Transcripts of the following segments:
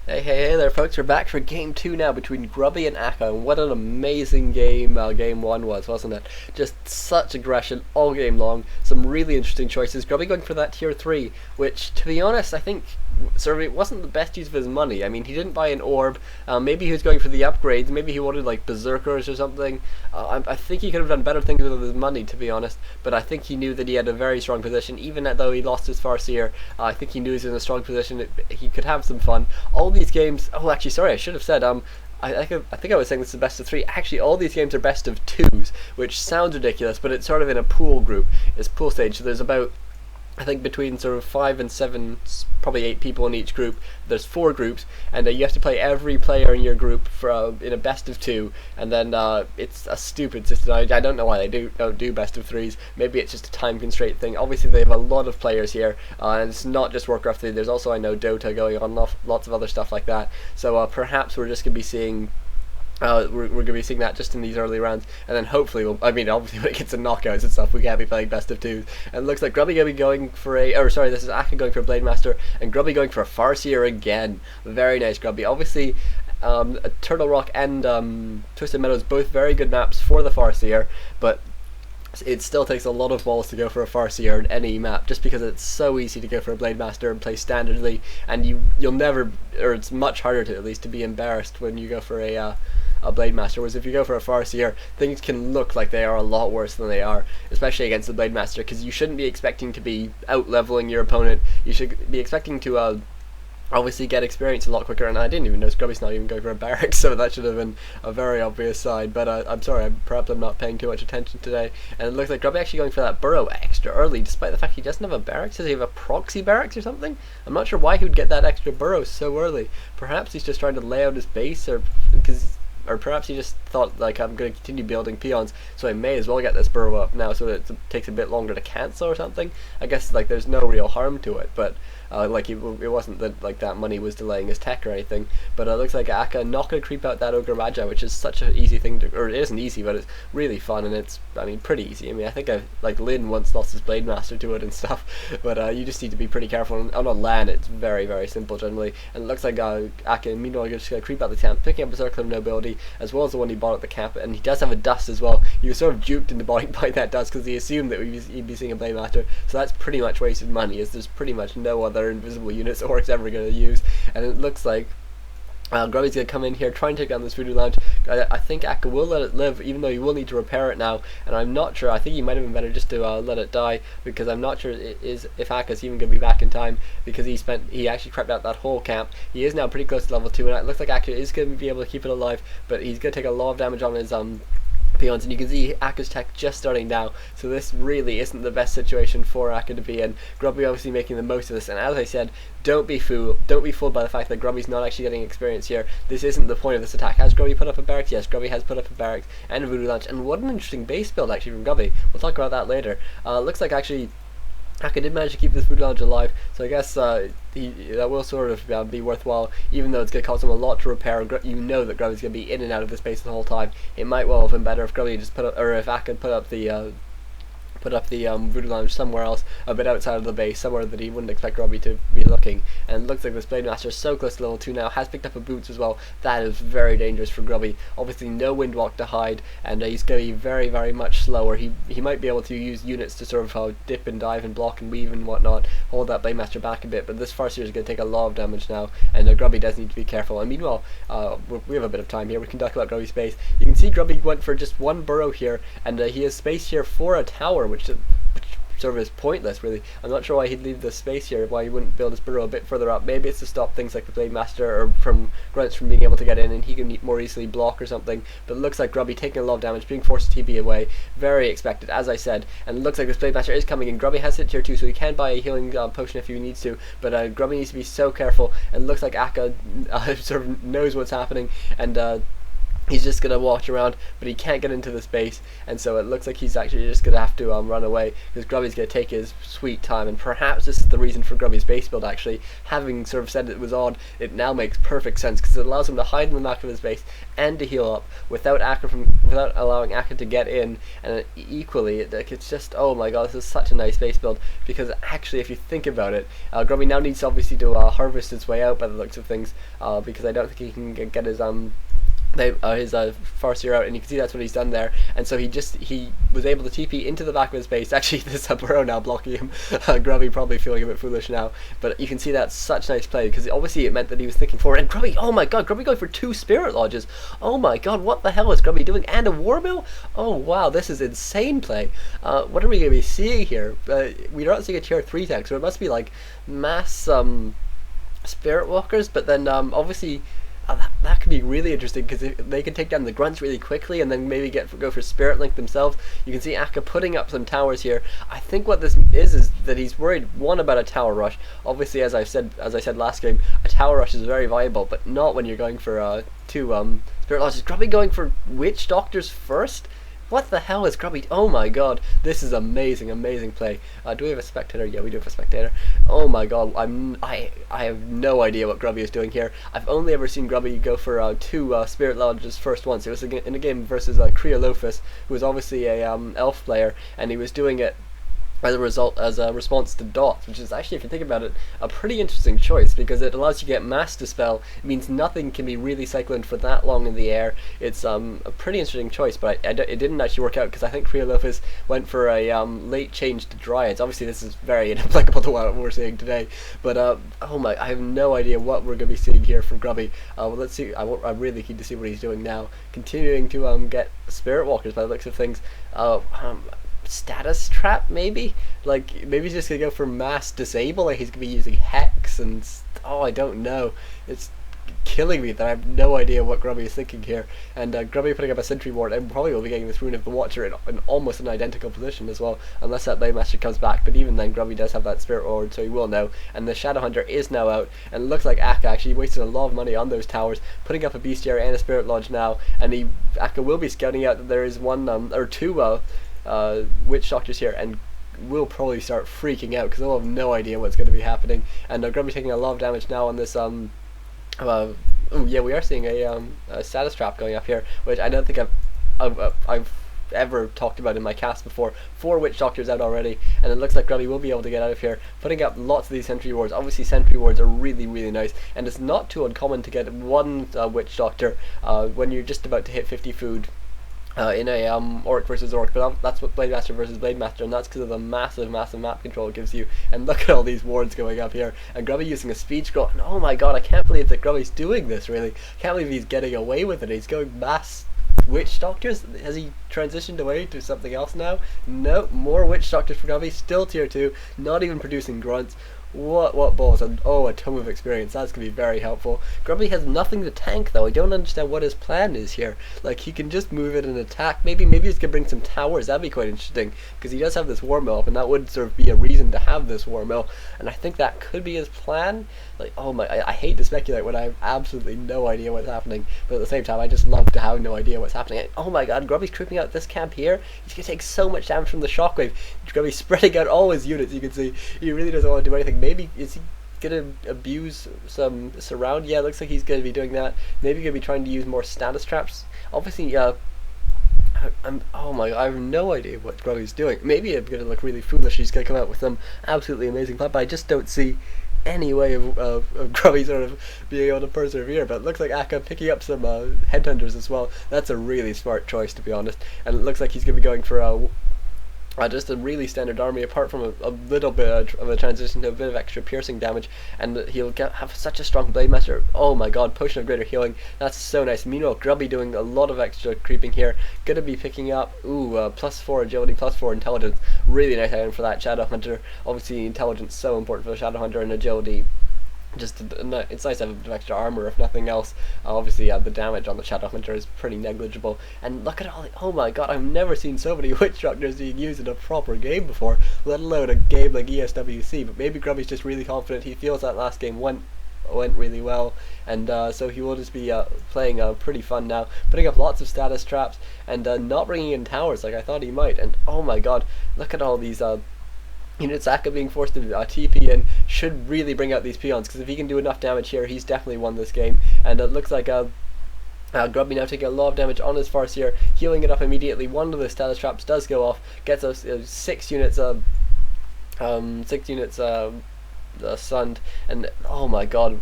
Hey there, folks. We're back for game two now between Grubby and Akka. And what an amazing game game one was, wasn't it? Just such aggression all game long. Some really interesting choices. Grubby going for that tier 3, which, to be honest, I think sort of it wasn't the best use of his money. I mean, he didn't buy an orb. Maybe he was going for the upgrades. Maybe he wanted, like, berserkers or something. I think he could have done better things with his money, to be honest. But I think he knew that he had a very strong position. Even though he lost his Farseer, I think he knew he was in a strong position. He could have some fun. All these games. Oh, actually, sorry, I should have said. I think I was saying this is best of 3. Actually, all these games are best of 2s, which sounds ridiculous, but it's sort of in a pool group. It's pool stage, so there's about, I think, between sort of 5 and 7, probably 8 people in each group. There's 4 groups, and you have to play every player in your group for in a best of 2. And then it's a stupid system. I don't know why they don't do best of 3s. Maybe it's just a time constraint thing. Obviously, they have a lot of players here, and it's not just Warcraft 3. There's also, I know, Dota going on, lots of other stuff like that. So perhaps we're just gonna be seeing. We're going to be seeing that just in these early rounds, and then hopefully, obviously when it gets to knockouts and stuff, we can't be playing best of 2s. And it looks like Grubby going to be going for this is Akka going for a Blade Master, and Grubby going for a Farseer again. Very nice, Grubby. Obviously, Turtle Rock and Twisted Meadows, both very good maps for the Farseer, but it still takes a lot of balls to go for a Farseer in any map, just because it's so easy to go for a Blade Master and play standardly, and you'll never, or it's much harder to at least, to be embarrassed when you go for a Blade Master, whereas if you go for a Farseer, things can look like they are a lot worse than they are, especially against the Blade Master, because you shouldn't be expecting to be out-leveling your opponent. You should be expecting to obviously get experience a lot quicker, and I didn't even know Grubby's not even going for a barracks, so that should have been a very obvious sign, but I'm sorry, perhaps I'm not paying too much attention today. And it looks like Grubby actually going for that burrow extra early, despite the fact he doesn't have a barracks. Does he have a proxy barracks or something? I'm not sure why he would get that extra burrow so early. Perhaps he's just trying to lay out his base, or perhaps he just thought, like, I'm going to continue building peons, so I may as well get this burrow up now, so that it takes a bit longer to cancel or something. I guess, like, there's no real harm to it, but it wasn't that, like, that money was delaying his tech or anything. But it looks like Akka not going to creep out that Ogre Magi, which is such an easy thing to, or it isn't easy, but it's really fun, and it's, pretty easy. I think Lynn once lost his Blade Master to it and stuff, but you just need to be pretty careful. And on land, it's very, very simple generally, and it looks like Akka, meanwhile, just going to creep out the camp, picking up a Circle of Nobility, as well as the one he bought at the camp, and he does have a Dust as well. He was sort of duped into buying that Dust, because he assumed that he'd be seeing a Blade Master, so that's pretty much wasted money, as there's pretty much no other invisible units Orc's ever going to use. And it looks like Grubby's going to come in here, try and take down this Voodoo Lounge. I think Akka will let it live, even though he will need to repair it now, and I'm not sure. I think he might have been better just to let it die, because I'm not sure if Akka's even going to be back in time, because he actually crept out that whole camp. He is now pretty close to level 2, and it looks like Akka is going to be able to keep it alive, but he's going to take a lot of damage on his peons, and you can see Akka's tech just starting now, so this really isn't the best situation for Akka to be in. Grubby obviously making the most of this, and as I said, don't be fooled by the fact that Grubby's not actually getting experience here. This isn't the point of this attack. Has Grubby put up a barracks? Yes, Grubby has put up a barracks and a Voodoo Launch, and what an interesting base build actually from Grubby. We'll talk about that later. Looks like actually Akka did manage to keep this Voodoo Lounge alive, so I guess that will sort of be worthwhile, even though it's going to cost him a lot to repair. You know that Grubby's going to be in and out of this base the whole time. It might well have been better if Grubby just if Akka put up the Voodoo Lounge somewhere else, a bit outside of the base, somewhere that he wouldn't expect Grubby to be looking. And it looks like this Blade Master is so close to level 2 now, has picked up a Boots as well. That is very dangerous for Grubby. Obviously no Windwalk to hide, and he's going to be very, very much slower. He might be able to use units to sort of dip and dive and block and weave and whatnot, hold that Blade Master back a bit, but this Farseer is going to take a lot of damage now, and Grubby does need to be careful. And meanwhile, we have a bit of time here. We can talk about Grubby's space. You can see Grubby went for just one burrow here, and he has space here for a tower, which sort of is pointless, really. I'm not sure why he'd leave the space here, why he wouldn't build his burrow a bit further up. Maybe it's to stop things like the Blade Master or from grunts from being able to get in, and he can more easily block or something. But it looks like Grubby taking a lot of damage, being forced to TB away. Very expected, as I said. And it looks like this Blade Master is coming in. Grubby has hit tier 2, so he can buy a healing potion if he needs to, but Grubby needs to be so careful, and it looks like Akka sort of knows what's happening, and he's just going to walk around, but he can't get into the space, and so it looks like he's actually just going to have to run away, because Grubby's going to take his sweet time, and perhaps this is the reason for Grubby's base build actually. Having sort of said it was odd, it now makes perfect sense, because it allows him to hide in the back of his base and to heal up without without allowing Akka to get in, and equally, it's just, oh my god, this is such a nice base build, because actually if you think about it, Grubby now needs obviously to harvest his way out by the looks of things, because I don't think he can get his Farseer out, and you can see that's what he's done there, and so he was able to TP into the back of his base. Actually, there's a burrow now blocking him. Grubby probably feeling a bit foolish now, but you can see that's such nice play, because obviously it meant that he was thinking forward, and Grubby, oh my god, Grubby going for 2 Spirit Lodges. Oh my god, what the hell is Grubby doing? And a War Mill? Oh wow, this is insane play. What are we going to be seeing here? We're not seeing a tier 3 tech, so it must be like mass Spirit Walkers, but then obviously that could be really interesting, because they can take down the grunts really quickly and then maybe go for Spirit Link themselves. You can see Akka putting up some towers here. I think what this is that he's worried, one, about a tower rush. Obviously, as I said last game, a tower rush is very viable, but not when you're going for 2 Spirit Lodges. Grubby going for Witch Doctors first? What the hell is Grubby? Oh my god, this is amazing, amazing play. Do we have a spectator? Yeah, we do have a spectator. Oh my god, I have no idea what Grubby is doing here. I've only ever seen Grubby go for 2 Spirit Lodges first once. It was in a game versus Creolofus, who was obviously a elf player, and he was doing it as a response to dots, which is actually, if you think about it, a pretty interesting choice, because it allows you to get mass dispel. It means nothing can be really cycloned for that long in the air. It's a pretty interesting choice, but it didn't actually work out, because I think Creolofus went for a late change to Dryads. Obviously this is very inapplicable to what we're seeing today, but oh my, I have no idea what we're going to be seeing here from Grubby. Well, let's see. I'm really keen to see what he's doing now, continuing to get Spirit Walkers by the looks of things. Status trap, maybe? Like, maybe he's just gonna go for mass disable, like he's gonna be using Hex and oh, I don't know. It's killing me that I have no idea what Grubby is thinking here. And Grubby putting up a sentry ward, and probably will be getting this Rune of the Watcher in almost an identical position as well, unless that Blade Master comes back. But even then, Grubby does have that Spirit Ward, so he will know. And the Shadow Hunter is now out, and it looks like Akka actually wasted a lot of money on those towers, putting up a Bestiary and a Spirit Lodge now, and Akka will be scouting out that there is 1 or 2 Witch Doctors here, and will probably start freaking out, because they'll have no idea what's going to be happening. And Grubby taking a lot of damage now on this oh yeah, we are seeing a status trap going up here, which I don't think I've ever talked about in my cast before. 4 Witch Doctors out already, and it looks like Grubby will be able to get out of here, putting up lots of these sentry wards. Obviously sentry wards are really, really nice, and it's not too uncommon to get 1 Witch Doctor when you're just about to hit 50 food in a Orc versus Orc, but that's what Blade Master versus Blade Master, and that's because of the massive map control it gives you. And look at all these wards going up here, and Grubby using a speed scroll, and oh my god, I can't believe that Grubby's doing this, really. Can't believe he's getting away with it. He's going mass Witch Doctors. Has he transitioned away to something else now? No, more Witch Doctors for Grubby, still tier 2, not even producing grunts. What balls, and oh, a Tome of Experience, that's going to be very helpful. Grubby has nothing to tank though. I don't understand what his plan is here. Like, he can just move it and attack. Maybe he's going to bring some towers, that'd be quite interesting, because he does have this War Mill up, and that would sort of be a reason to have this War Mill, and I think that could be his plan. Like, oh my, I hate to speculate when I have absolutely no idea what's happening, but at the same time I just love to have no idea what's happening. And, oh my god, Grubby's creeping out this camp here. He's going to take so much damage from the shockwave. Grubby's spreading out all his units, you can see. He really doesn't want to do anything. Maybe, is he going to abuse some surround? Yeah, it looks like he's going to be doing that. Maybe going to be trying to use more status traps. Obviously, oh my god, I have no idea what Grubby's doing. Maybe I'm going to look really foolish. He's going to come out with some absolutely amazing plan, but I just don't see any way of Grubby sort of being able to persevere. But it looks like Akka picking up some headhunters as well. That's a really smart choice, to be honest. And it looks like he's going to be going for just a really standard army, apart from a little bit of a transition to a bit of extra piercing damage, and he'll have such a strong Blade Master. Oh my god, Potion of Greater Healing, that's so nice. Meanwhile, Grubby doing a lot of extra creeping here, gonna be picking up, +4 agility, +4 intelligence, really nice item for that Shadow Hunter. Obviously intelligence so important for the Shadow Hunter, and agility, just it's nice to have a bit of extra armor if nothing else. Obviously the damage on the Shadow Hunter is pretty negligible, and look at all oh my god, I've never seen so many Witch Doctors being used in a proper game before, let alone a game like ESWC. But maybe Grubby's just really confident. He feels that last game went went really well, and so he will just be playing pretty fun now, putting up lots of status traps, and not bringing in towers like I thought he might. And oh my god, look at all these units. Aka being forced to TP in should really bring out these peons, because if he can do enough damage here, he's definitely won this game. And it looks like Grubby now taking a lot of damage on his Farseer, healing it up immediately. One of the status traps does go off, gets us 6 units, 6 units stunned, and oh my god,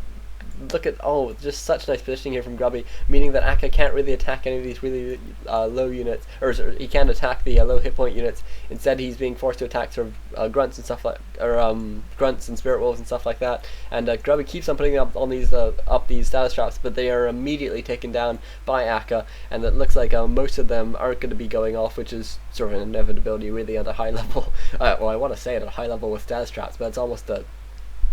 look at, just such nice positioning here from Grubby, meaning that Aka can't really attack any of these really low units, or he can't attack the low hit point units. Instead, he's being forced to attack sort of grunts and stuff like, or grunts and spirit wolves and stuff like that. And Grubby keeps on putting up on these these status traps, but they are immediately taken down by Aka, and it looks like most of them aren't going to be going off, which is sort of an inevitability really at a high level. Well, I want to say at a high level with status traps, but it's almost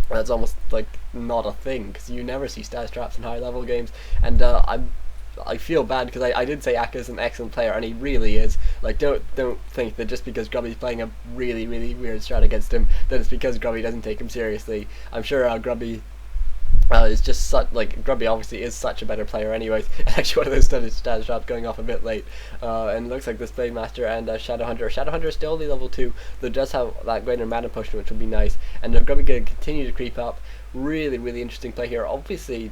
that's almost like not a thing, because you never see status traps in high level games. And I feel bad, because I did say Aka is an excellent player, and he really is. Like, don't think that just because Grubby's playing a really weird strat against him, that it's because Grubby doesn't take him seriously. I'm sure Grubby is just such, like, Grubby obviously is such a better player anyways. Actually, one of those status traps going off a bit late, and it looks like this Blade Master and Shadowhunter is still only level 2, though does have that greater mana potion, which would be nice. And Grubby going to continue to creep up. Really interesting play here. Obviously